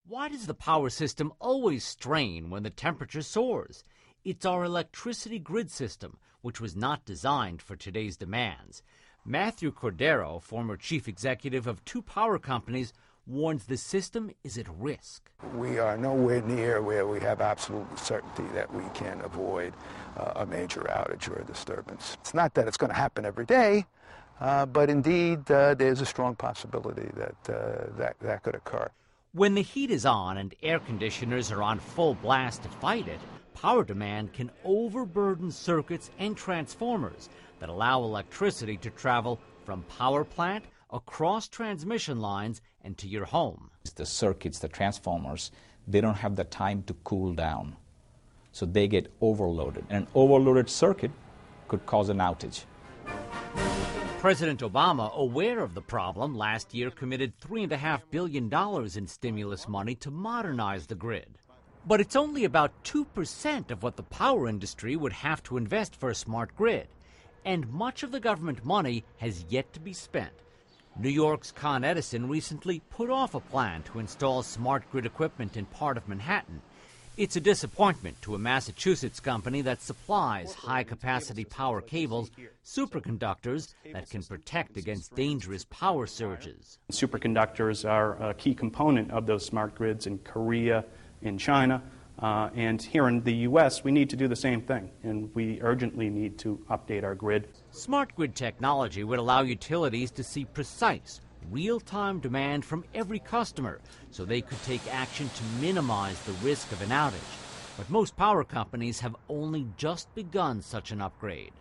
Why does the power system always strain when the temperature soars? It's our electricity grid system, which was not designed for today's demands. Matthew Cordero, former chief executive of two power companies, warns the system is at risk. We are nowhere near where we have absolute certainty that we can avoid a major outage or a disturbance. It's not that it's going to happen every day, but indeed there's a strong possibility that could occur. When the heat is on and air conditioners are on full blast to fight it, power demand can overburden circuits and transformers that allow electricity to travel from power plant across transmission lines and to your home. The circuits, the transformers, they don't have the time to cool down, so they get overloaded. And an overloaded circuit could cause an outage. President Obama, aware of the problem, last year committed $3.5 billion in stimulus money to modernize the grid. But it's only about 2% of what the power industry would have to invest for a smart grid. And much of the government money has yet to be spent. New York's Con Edison recently put off a plan to install smart grid equipment in part of Manhattan. It's a disappointment to a Massachusetts company that supplies high-capacity power cables, superconductors that can protect against dangerous power surges. Superconductors are a key component of those smart grids in Korea, in China, and here in the U.S. we need to do the same thing, and we urgently need to update our grid. Smart grid technology would allow utilities to see precise, real-time demand from every customer, so they could take action to minimize the risk of an outage. But most power companies have only just begun such an upgrade.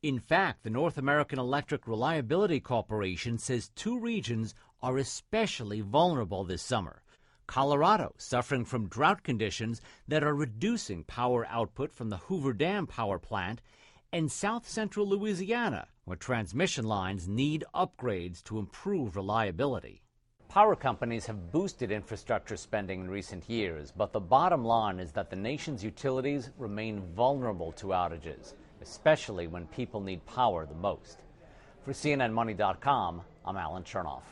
In fact, the North American Electric Reliability Corporation says two regions are especially vulnerable this summer. Colorado, suffering from drought conditions that are reducing power output from the Hoover Dam power plant, and south central Louisiana, where transmission lines need upgrades to improve reliability. Power companies have boosted infrastructure spending in recent years, but the bottom line is that the nation's utilities remain vulnerable to outages, especially when people need power the most. For CNNMoney.com, I'm Alan Chernoff.